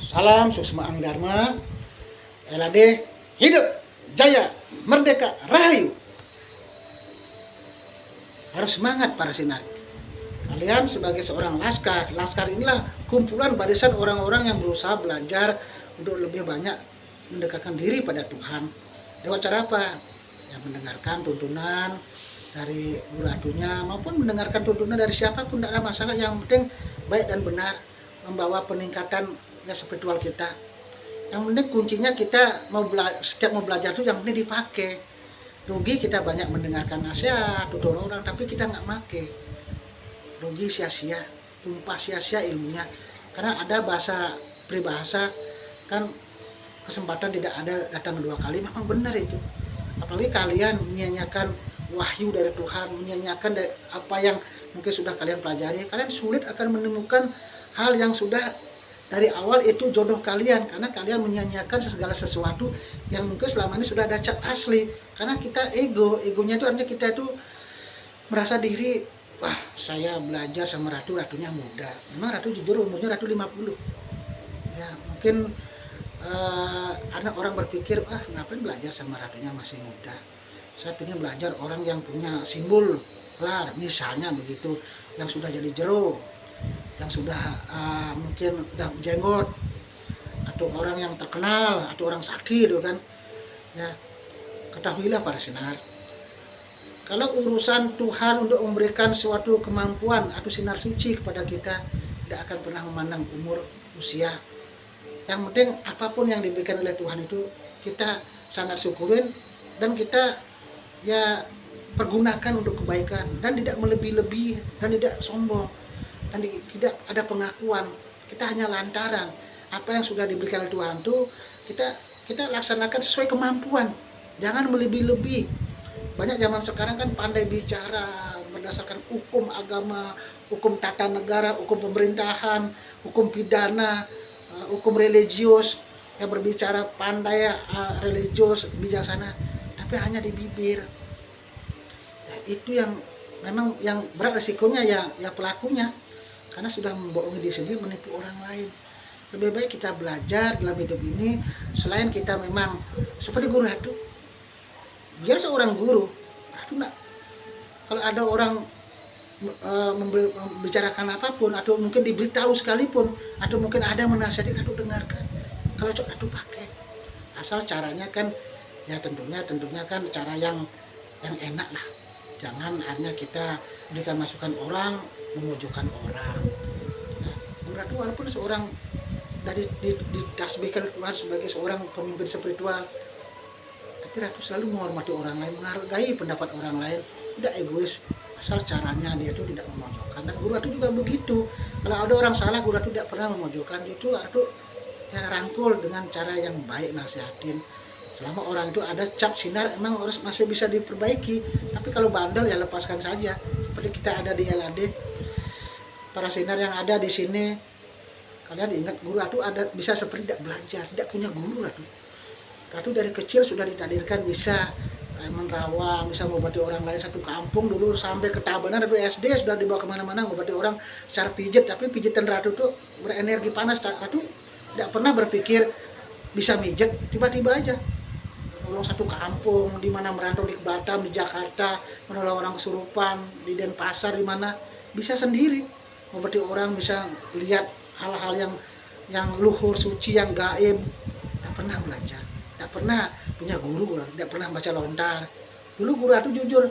Salam Susma Ang Dharma. LAD hidup jaya merdeka rahayu. Harus semangat para sinar. Kalian sebagai seorang laskar inilah kumpulan barisan orang-orang yang berusaha belajar untuk lebih banyak mendekatkan diri pada Tuhan. Lewat cara apa? Ya, mendengarkan tuntunan dari guru atunya maupun mendengarkan tuntunan dari siapapun, tidak ada masalah. Yang penting baik dan benar, membawa peningkatan ya spiritual kita. Yang penting kuncinya kita setiap mau belajar itu yang penting dipakai. Rugi kita banyak mendengarkan nasihat tutur orang tapi kita nggak make. Rugi sia-sia, tumpah sia-sia ilmunya. Karena ada bahasa peribahasa kan, kesempatan tidak ada datang dua kali. Memang benar itu. Apalagi kalian menyanyiakan wahyu dari Tuhan, menyanyiakan apa yang mungkin sudah kalian pelajari, kalian sulit akan menemukan hal yang sudah dari awal itu jodoh kalian, karena kalian menyanyiakan segala sesuatu yang mungkin selama ini sudah ada cap asli. Karena kita egonya itu artinya kita itu merasa diri, wah saya belajar sama ratunya muda. Memang ratu jujur umurnya ratu 50. Ya mungkin ada orang berpikir, wah ngapain belajar sama ratunya masih muda. Saya ingin belajar orang yang punya simbol kelar, misalnya begitu, yang sudah jadi jero, yang sudah mungkin udah jenggot, atau orang yang terkenal, atau orang sakti itu kan. Ya, ketahuilah para sinar, kalau urusan Tuhan untuk memberikan suatu kemampuan atau sinar suci kepada kita, tidak akan pernah memandang umur, usia. Yang penting apapun yang diberikan oleh Tuhan itu kita sangat syukurin dan kita ya pergunakan untuk kebaikan, dan tidak melebih-lebih dan tidak sombong. Dan tidak ada pengakuan, kita hanya lantaran apa yang sudah diberikan oleh Tuhan itu kita laksanakan sesuai kemampuan, jangan melebih-lebih. Banyak zaman sekarang kan pandai bicara berdasarkan hukum agama, hukum tata negara, hukum pemerintahan, hukum pidana, hukum religius, yang berbicara pandai religius, bijaksana, tapi hanya di bibir. Ya, itu yang memang yang berat resikonya ya pelakunya. Karena sudah membohongi diri sendiri, menipu orang lain. Lebih baik kita belajar dalam hidup ini. Selain kita memang seperti guru ratu, biar seorang guru ratu nak, kalau ada orang membicarakan apapun, atau mungkin diberitahu sekalipun, atau mungkin ada menasihati, ratu dengarkan. Kalau cocok ratu pakai, asal caranya kan ya tentunya kan cara yang enak lah. Jangan hanya kita berikan masukan orang, memojokkan orang. Nah, guru ratu walaupun seorang dari ditasbihkan Tuhan sebagai seorang pemimpin spiritual, tapi ratu selalu menghormati orang lain, menghargai pendapat orang lain, tidak egois, asal caranya dia itu tidak memojokkan. Dan guru ratu juga begitu. Kalau ada orang salah, guru ratu tidak pernah memojokkan. Itu ratu ya rangkul dengan cara yang baik, nasihatin. Selama orang itu ada cap sinar, emang harus masih bisa diperbaiki. Tapi kalau bandel ya lepaskan saja. Seperti kita ada di LAD, para sinar yang ada di sini, kalian ingat guru ratu ada bisa seperti tidak belajar, tidak punya guru ratu. Ratu dari kecil sudah ditakdirkan bisa menerawang, bisa mengobati orang lain. Satu kampung dulu sampai ke Tabanan, Ratu SD sudah dibawa kemana-mana mengobati orang secara pijit. Tapi pijitan ratu itu berenergi panas. Ratu tidak pernah berpikir bisa mijet, tiba-tiba aja menolong satu kampung, di mana merantau di Batam, di Jakarta, menolong orang kesurupan, di Denpasar, di mana bisa sendiri mengobati orang, bisa lihat hal-hal yang luhur, suci, yang gaib. Tidak pernah belajar, tidak pernah punya guru, tidak pernah baca lontar. Dulu guru ratu jujur,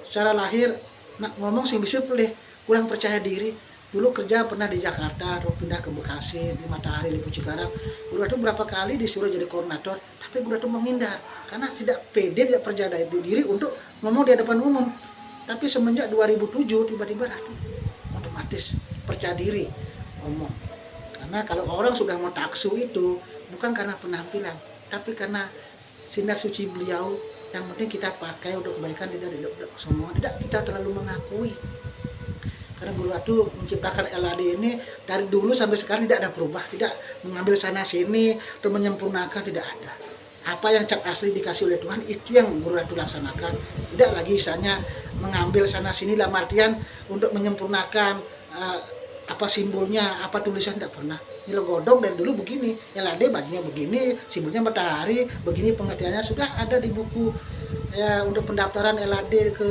secara lahir ngomong sih bisa pelih, kurang percaya diri. Dulu kerja pernah di Jakarta, terus pindah ke Bekasi, di Matahari, di Cikarang. Guru ratu berapa kali disuruh jadi koordinator, tapi guru ratu menghindar karena tidak pede, tidak percaya diri untuk ngomong di hadapan umum. Tapi semenjak 2007 tiba-tiba ratu otomatis percaya diri ngomong. Karena kalau orang sudah mau taksu itu bukan karena penampilan, tapi karena sinar suci beliau. Yang penting kita pakai untuk kebaikan, tidak semua, tidak kita terlalu mengakui. Karena guru ratu menciptakan LAD ini dari dulu sampai sekarang tidak ada berubah, tidak mengambil sana sini atau menyempurnakan, tidak ada. Apa yang cap asli dikasih oleh Tuhan itu yang guru ratu laksanakan. Tidak lagi misalnya mengambil sana sini dalam artian untuk menyempurnakan apa simbolnya, apa tulisan, tidak pernah. Nyelo Godog dari dulu begini, LAD bajunya begini, simbolnya matahari, begini pengertiannya sudah ada di buku ya untuk pendaftaran LAD ke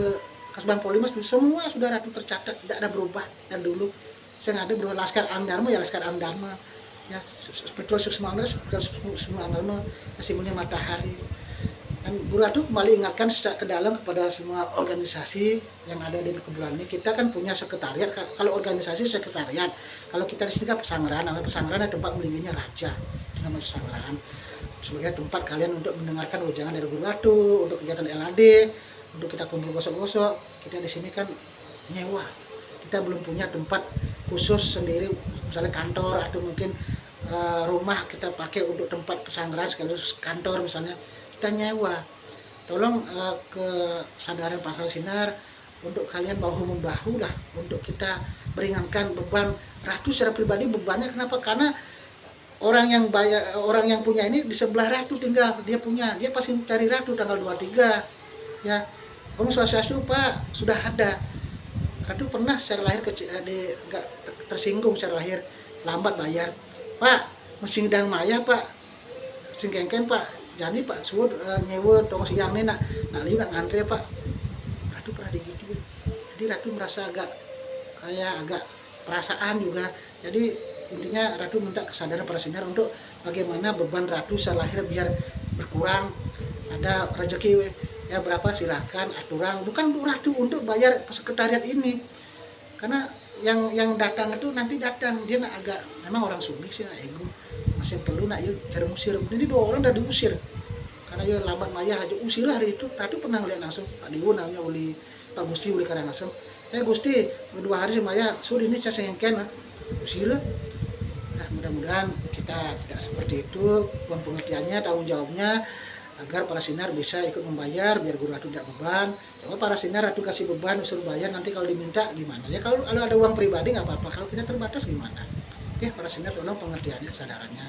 Kasbang Polimas, semua sudah Ratu tercatat, tidak ada berubah dari dulu. Saya ada berubah Laskar Amdharma ya Laskar Amdharma, ya Spiritual Suksma Amdharma, simbolnya matahari. Dan Bu Ratu kembali ingatkan secara ke dalam kepada semua organisasi yang ada di perkebunan ini. Kita kan punya sekretariat. Kalau organisasi sekretariat, kalau kita di sini kan pesanggrahan. Namanya pesanggrahan tempat melingginya raja, itu namanya pesanggrahan. Sebagai tempat kalian untuk mendengarkan wejangan dari Bu Ratu, untuk kegiatan LAD, untuk kita kumpul gosok-gosok. Kita di sini kan nyewa. Kita belum punya tempat khusus sendiri, misalnya kantor atau mungkin rumah kita pakai untuk tempat pesanggrahan sekaligus kantor misalnya. Kita nyewa. Tolong kesadaran Partai Sinar untuk kalian bahu-membahu lah untuk kita meringankan beban Ratu secara pribadi. Bebannya kenapa? Karena orang yang punya ini di sebelah Ratu tinggal, dia pasti cari Ratu tanggal 23 ya. Om Swastiastu Pak sudah ada. Ratu pernah secara lahir agak tersinggung secara lahir, lambat bayar. Pak, mesin dang maya Pak, singkengken Pak. Jadi Pak suwud nyewa tong siang nih nak liu nak ngantri Pak. Ratu pernah digituin. Jadi Ratu merasa agak perasaan juga. Jadi intinya Ratu minta kesadaran para sinar untuk bagaimana beban Ratu selahir biar berkurang. Ada rezeki ya berapa silahkan aturang. Bukan untuk Ratu untuk bayar sekretariat ini. Karena yang datang itu nanti datang dia nak agak memang orang sugih sih nak ego. Masih perlu nak yuk cari musir. Ini 2 orang udah diusir. Karena ya lambat maya aja usir hari itu. Ratu pernah ngeliat langsung Pak Dewo namanya uli Pak Gusti uli Karangasem. Gusti 2 hari si maya sur ini saya sengken usir. Nah, mudah-mudahan kita tidak seperti itu. Pengertiannya, tanggung jawabnya agar para sinar bisa ikut membayar biar Guru Ratu tidak beban. Kalau para sinar Ratu kasih beban suruh bayar, nanti kalau diminta gimana? Ya kalau ada uang pribadi nggak apa-apa. Kalau kita terbatas gimana? Oke, para sinar tolong pengertiannya, kesadarannya.